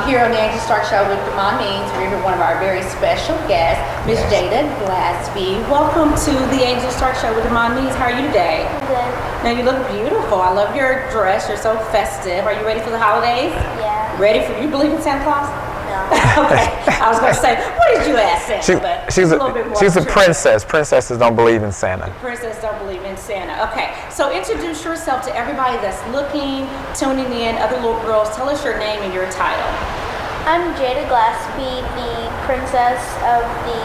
here on the Angel Stark Show with Damone Means. We're here with one of our very special guests, Miss Jada Glasby. Welcome to the Angel Stark Show with Damone Means. How are you today? I'm good. Now you look beautiful. I love your dress. You're so festive. Are you ready for the holidays? Yeah. Ready for? You believe in Santa Claus? No. Okay. I was going to say, what did you ask Santa? But She's a little bit more she's a true. princess. Princesses don't believe in Santa. Princess don't believe in Santa. Okay, so introduce yourself to everybody that's looking, tuning in, other little girls. Tell us your name and your title. I'm Jada Glasby, the princess of the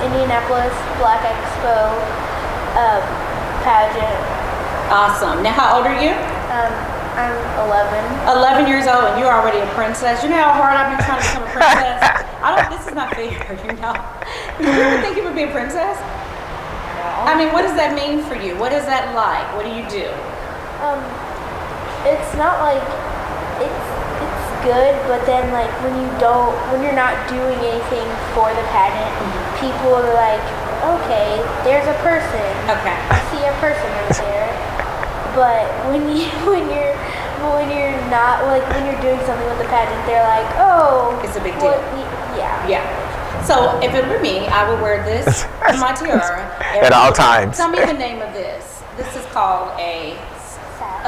Indianapolis Black Expo pageant. Awesome. Now, how old are you? I'm 11. 11 years old, and you're already a princess. You know how hard I've been trying to become a princess? This is not fair, Did you ever think you would be a princess? No. I mean, what does that mean for you? What is that like? What do you do? It's not like, it's good, but then like when you're not doing anything for the pageant, people are like, okay, there's a person. Okay. I see a person right there. But when you're not, like when you're doing something with the pageant, they're like, oh, it's a big deal. Yeah. So if it were me, I would wear this in my tiara at all times. Tell me the name of this. This is called a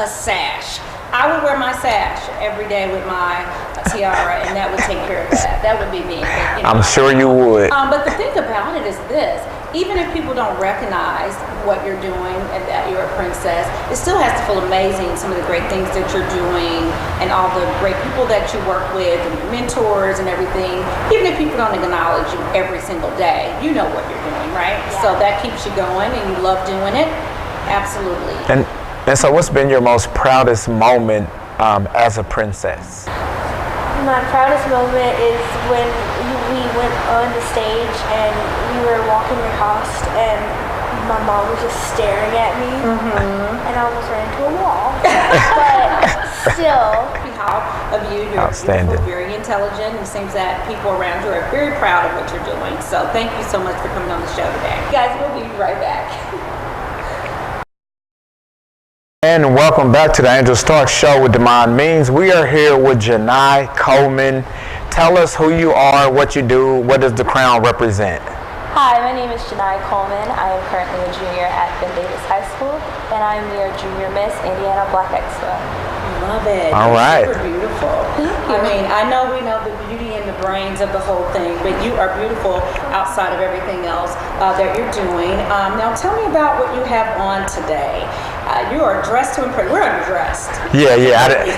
sash. I would wear my sash every day with my tiara, and that would take care of that. That would be me. I'm sure you would. But the thing about it is this. Even if people don't recognize what you're doing and that you're a princess, it still has to feel amazing, some of the great things that you're doing and all the great people that you work with and your mentors and everything. Even if people don't acknowledge you every single day, you know what you're doing, right? Yeah. So that keeps you going and you love doing it. Absolutely. And so what's been your most proudest moment as a princess? My proudest moment is when we went on the stage and we were walking across and my mom was just staring at me and I almost ran into a wall. But still. Of you, you're outstanding. Very intelligent, and it seems that people around you are very proud of what you're doing. So thank you so much for coming on the show today. You guys, we'll be right back. And welcome back to the Angel Stark Show with Damone Means. We are here with Janai Coleman. Tell us who you are, what you do, what does the crown represent? Hi, my name is Janai Coleman. I am currently a junior at Ben Davis High School, and I'm your Junior Miss Indiana Black Expo. Love it. All right. Super beautiful. I mean, I know we know the beauty and the brains of the whole thing, but you are beautiful outside of everything else that you're doing. Now, tell me about what you have on today. You are dressed to impress. We're underdressed. Yeah.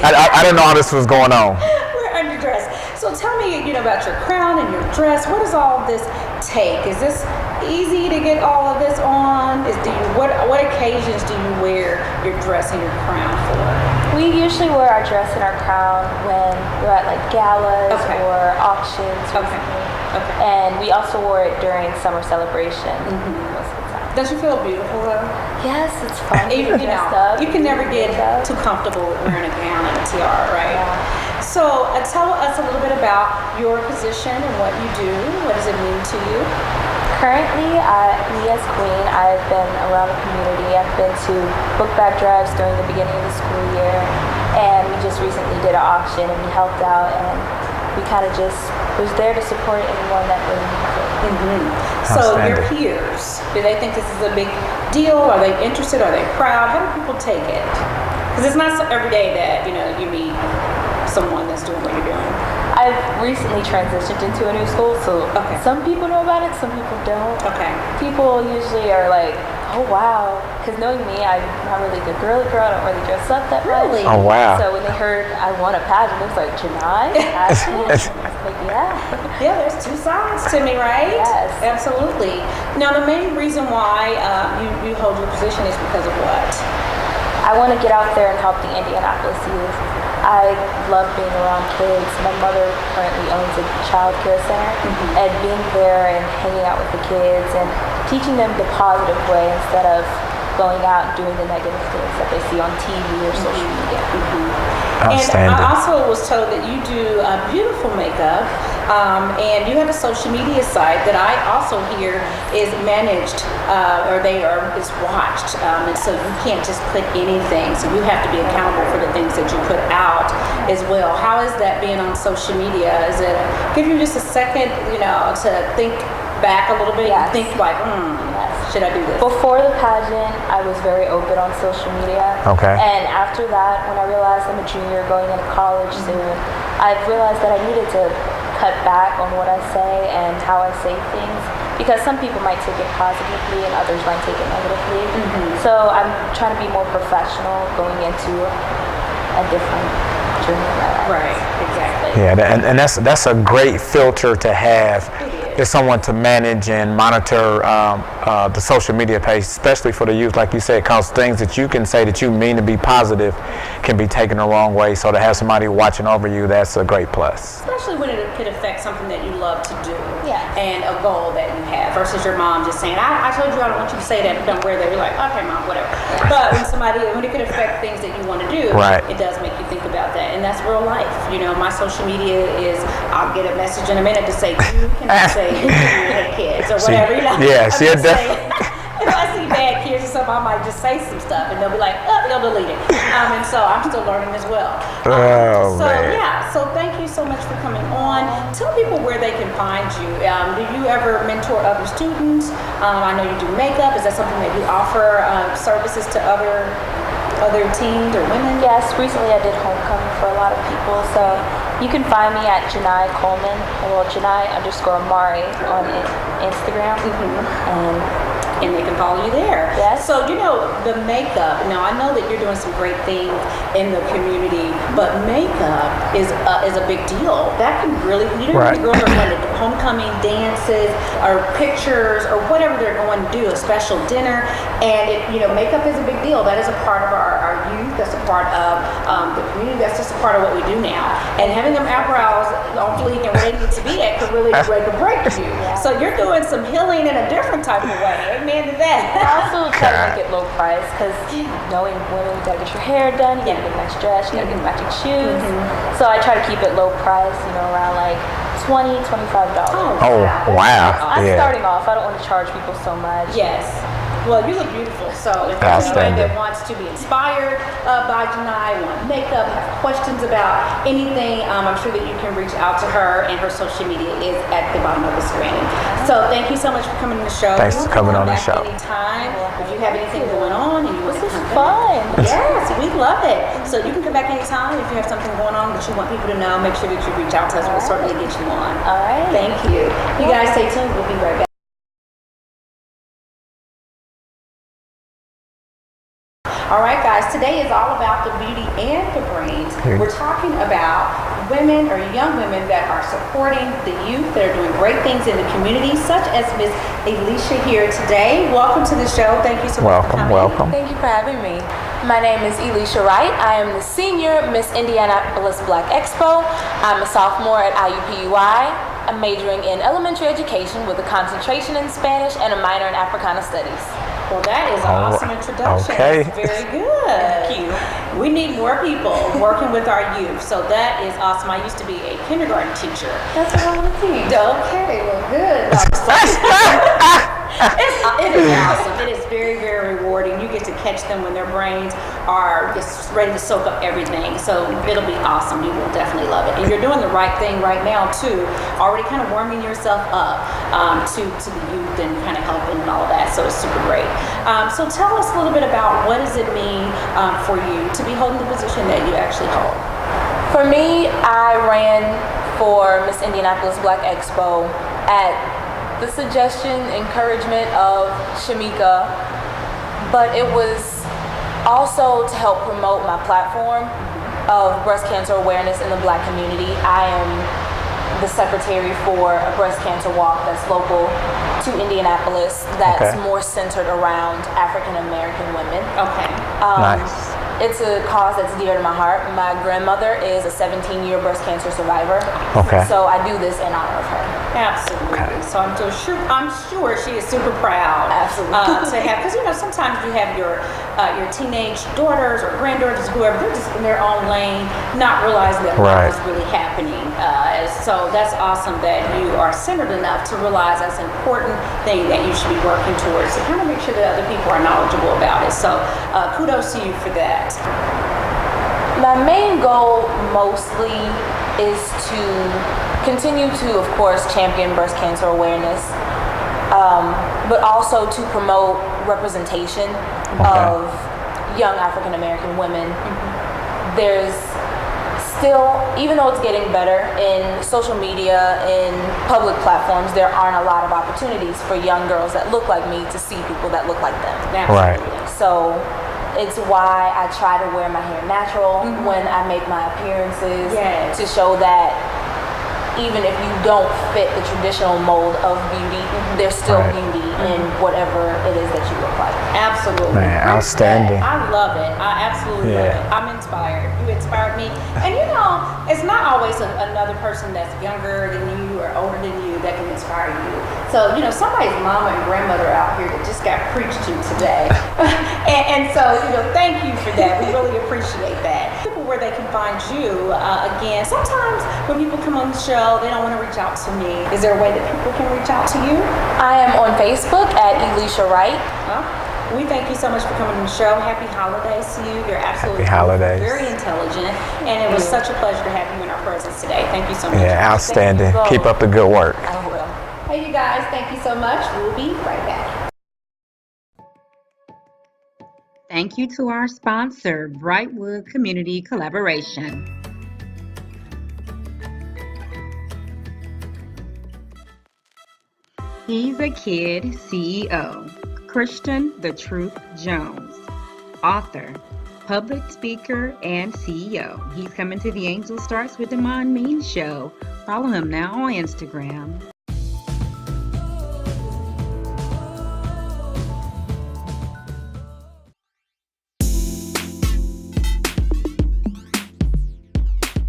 I didn't know how this was going on. We're underdressed. So tell me, about your crown and your dress. What does all this take? Is this easy to get all of this on? What occasions do you wear your dress and your crown for? We usually wear our dress and our crown when we're at like galas or auctions. Okay. And we also wore it during summer celebration. Most of the time. Does you feel beautiful though? Yes, it's fun. You can never get too comfortable with wearing a gown and a tiara, right? Yeah. So tell us a little bit about your position and what you do. What does it mean to you? Currently, me as queen, I've been around the community. I've been to book bag drives during the beginning of the school year, and we just recently did an auction and we helped out, and we kind of just was there to support anyone that really needed it. So your peers, do they think this is a big deal? Are they interested? Are they proud? How do people take it? Because it's not every day that you meet someone that's doing what you're doing. I've recently transitioned into a new school, so some people know about it, some people don't. Okay. People usually are like, oh wow, because knowing me, I'm not really the girly girl, I don't really dress up that much. Oh, wow. So when they heard I won a pageant, it was like, Janai? I was like, yeah. Yeah, there's two sides to me, right? Yes. Absolutely. Now, the main reason why you hold your position is because of what? I want to get out there and help the Indianapolis youth. I love being around kids. My mother currently owns a child care center, and being there and hanging out with the kids and teaching them the positive way instead of going out and doing the negative things that they see on TV or social media. And I also was told that you do beautiful makeup, and you have a social media site that I also hear is managed, or is watched, and so you can't just put anything, so you have to be accountable for the things that you put out as well. How is that being on social media? Is it give you just a second, to think back a little bit and think like, should I do this? Before the pageant, I was very open on social media. Okay. And after that, when I realized I'm a junior going into college soon, I've realized that I needed to cut back on what I say and how I say things, because some people might take it positively and others might take it negatively. So I'm trying to be more professional going into a different journey in my life. Right, exactly. Yeah, and that's a great filter to have. Is someone to manage and monitor the social media page, especially for the youth, like you said, because things that you can say that you mean to be positive can be taken the wrong way. So to have somebody watching over you, that's a great plus. Especially when it could affect something that you love to do and a goal that you have versus your mom just saying, I told you I don't want you to say that, but don't wear that. You're like, okay, mom, whatever. But when it could affect things that you want to do, it does make you think about that. And that's real life. My social media is, I'll get a message in a minute to say, you cannot say hey kids or whatever, Yeah, see it if I see bad kids or something, I might just say some stuff and they'll be like, they'll delete it. And so I'm still learning as well. So thank you so much for coming on. Tell people where they can find you. Do you ever mentor other students? I know you do makeup. Is that something that you offer services to other teens or women? Yes, recently I did homecoming for a lot of people, so you can find me at Janai Coleman, Janai_Amari on Instagram. And they can follow you there. Yes. So, the makeup, now I know that you're doing some great things in the community, but makeup is a big deal. That can really, the girls are going to homecoming dances or pictures or whatever they're going to do, a special dinner, and makeup is a big deal. That is a part of our youth, that's a part of the community, that's just a part of what we do now. And having them eyebrows on fleek and where they need to be at could really break a break you. So you're doing some healing in a different type of way. Amen to that. I also try to make it low price, because knowing women, you gotta get your hair done, you gotta get a nice dress, you gotta get matching shoes. So I try to keep it low price, around like $20, $25. Oh, wow. I'm starting off. I don't want to charge people so much. Yes. Well, you look beautiful. So if there's anybody that wants to be inspired by Janai, want makeup, have questions about anything, I'm sure that you can reach out to her, and her social media is at the bottom of the screen. So thank you so much for coming on the show. Thanks for coming on the show. Anytime. If you have anything going on and you want to This is fun. Yes, we love it. So you can come back anytime if you have something going on that you want people to know. Make sure that you reach out to us. We'll certainly get you on. All right. Thank you. You guys stay tuned. We'll be right back. All right, guys, today is all about the beauty and the brains. We're talking about women or young women that are supporting the youth, that are doing great things in the community, such as Miss Alicia here today. Welcome to the show. Thank you so much for coming. Welcome. Thank you for having me. My name is Alicia Wright. I am the senior Miss Indianapolis Black Expo. I'm a sophomore at IUPUI. I'm majoring in elementary education with a concentration in Spanish and a minor in Africana Studies. Well, that is an awesome introduction. Okay. That's very good. Thank you. We need more people working with our youth, so that is awesome. I used to be a kindergarten teacher. That's what I want to teach. Okay, well, good. No, it is awesome. It is very, very rewarding. You get to catch them when their brains are just ready to soak up everything. So it'll be awesome. You will definitely love it. And you're doing the right thing right now too, already kind of warming yourself up to the youth and kind of helping and all of that. So it's super great. So tell us a little bit about what does it mean for you to be holding the position that you actually hold? For me, I ran for Miss Indianapolis Black Expo at the suggestion, encouragement of Shamika, but it was also to help promote my platform of breast cancer awareness in the Black community. I am the secretary for a breast cancer walk that's local to Indianapolis that's more centered around African American women. Okay. Nice. It's a cause that's dear to my heart. My grandmother is a 17-year breast cancer survivor. Okay. So I do this in honor of her. Absolutely. Okay. So I'm sure she is super proud. Absolutely. To have, because sometimes you have your teenage daughters or granddaughters, whoever, they're just in their own lane, not realizing that Right. what's really happening. So that's awesome that you are centered enough to realize that's an important thing that you should be working towards to kind of make sure that other people are knowledgeable about it. So kudos to you for that. My main goal mostly is to continue to, of course, champion breast cancer awareness, but also to promote representation of young African American women. There's still, even though it's getting better in social media, in public platforms, there aren't a lot of opportunities for young girls that look like me to see people that look like them. Right. So it's why I try to wear my hair natural when I make my appearances, to show that even if you don't fit the traditional mold of beauty, there's still beauty in whatever it is that you look like. Absolutely. Man, outstanding. I love it. I absolutely love it. I'm inspired. You inspired me. And it's not always another person that's younger than you or older than you that can inspire you. So, somebody's mama and grandmother out here that just got preached to today. and so, thank you for that. We really appreciate that. People where they can find you, again, sometimes when people come on the show, they don't want to reach out to me. Is there a way that people can reach out to you? I am on Facebook at Elisha Wright. We thank you so much for coming on the show. Happy holidays to you. You're absolutely Happy holidays. very intelligent, and it was such a pleasure to have you in our presence today. Thank you so much. Yeah, outstanding. Keep up the good work. I will. Hey, you guys, thank you so much. We'll be right back. Thank you to our sponsor, Brightwood Community Collaboration. He's a Kid CEO, Christian The Truth Jones, author, public speaker, and CEO. He's coming to the Angel Starts with Damone Means show. Follow him now on Instagram.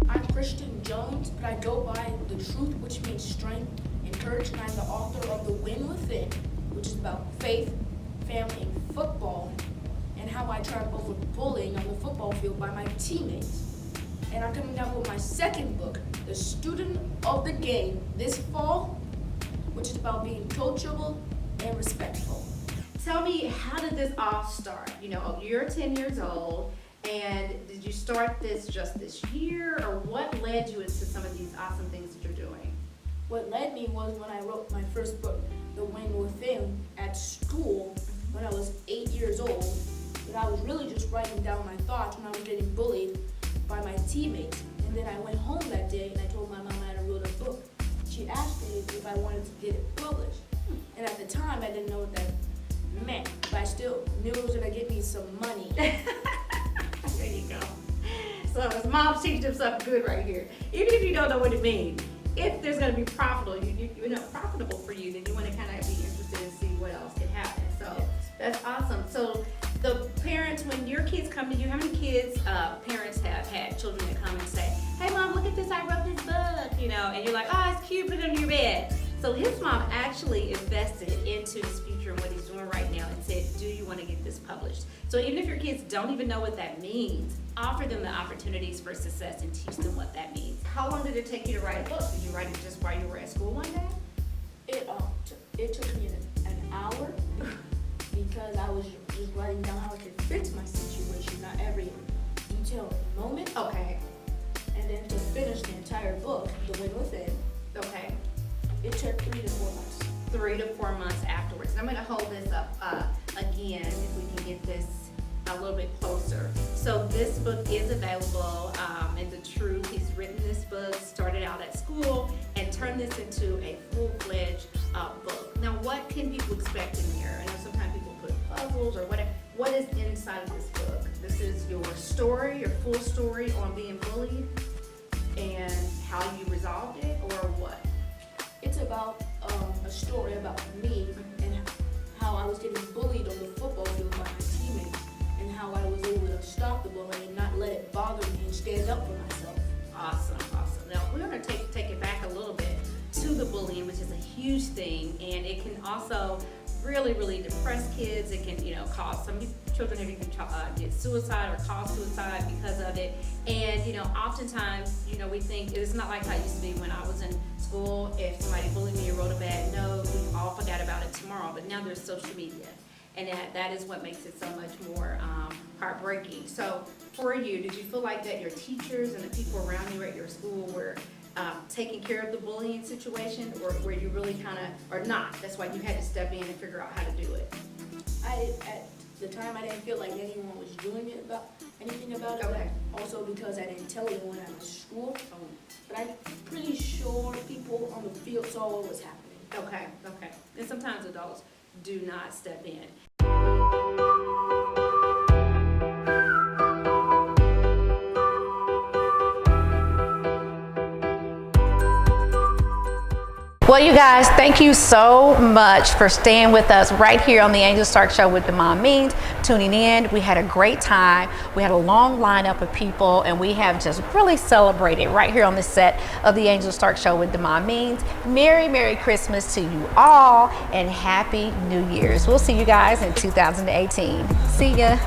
I'm Christian Jones, but I go by The Truth, which means strength and courage, and I'm the author of The Win Within, which is about faith, family, and football, and how I triumph over bullying on the football field by my teammates. And I'm coming out with my second book, The Student of the Game, this fall, which is about being coachable and respectful. Tell me, how did this all start? You're 10 years old, and did you start this just this year, or what led you into some of these awesome things that you're doing? What led me was when I wrote my first book, The Win Within, at school when I was 8 years old. But I was really just writing down my thoughts when I was getting bullied by my teammates. And then I went home that day and I told my mom I wrote a book. She asked me if I wanted to get it published. And at the time, I didn't know what that meant, but I still knew it was gonna get me some money. There you go. So his mom's teaching him something good right here. Even if you don't know what it means, if there's going to be profitable for you, then you want to kind of be interested and see what else can happen. So that's awesome. So the parents, when your kids come to you, how many kids, parents have had children that come and say, hey mom, look at this, I wrote this book, and you're like, oh, it's cute, put it under your bed. So his mom actually invested into his future and what he's doing right now and said, do you want to get this published? So even if your kids don't even know what that means, offer them the opportunities for success and teach them what that means. How long did it take you to write a book? Did you write it just while you were at school one day? It took me an hour because I was just writing down how I could fix my situation, not every detailed moment. Okay. And then to finish the entire book, The Win Within, Okay. it took 3 to 4 months. 3 to 4 months afterwards. I'm going to hold this up again if we can get this a little bit closer. So this book is available in the truth. He's written this book, started out at school, and turned this into a full-fledged book. Now, what can people expect in here? I know sometimes people put puzzles or whatever. What is inside of this book? This is your story, your full story on being bullied and how you resolved it, or what? It's about a story about me and how I was getting bullied on the football field by my teammates, and how I was able to stop the bullying and not let it bother me and stand up for myself. Awesome, awesome. Now we're going to take it back a little bit to the bullying, which is a huge thing, and it can also really depress kids. It can, cause some children have even get suicide or cause suicide because of it. And oftentimes, we think it's not like how it used to be when I was in school. If somebody bullied me or wrote a bad note, we all forgot about it tomorrow. But now there's social media, and that is what makes it so much more heartbreaking. So for you, did you feel like that your teachers and the people around you at your school were taking care of the bullying situation, or were you really or not? That's why you had to step in and figure out how to do it. At the time, I didn't feel like anyone was doing anything about it. Okay. Also because I didn't tell anyone at my school. But I'm pretty sure people on the field saw what was happening. Okay. And sometimes adults do not step in. Well, you guys, thank you so much for staying with us right here on the Angel Stark Show with Damone Means, tuning in. We had a great time. We had a long lineup of people, and we have just really celebrated right here on the set of the Angel Stark Show with Damone Means. Merry Christmas to you all, and Happy New Year's. We'll see you guys in 2018. See ya.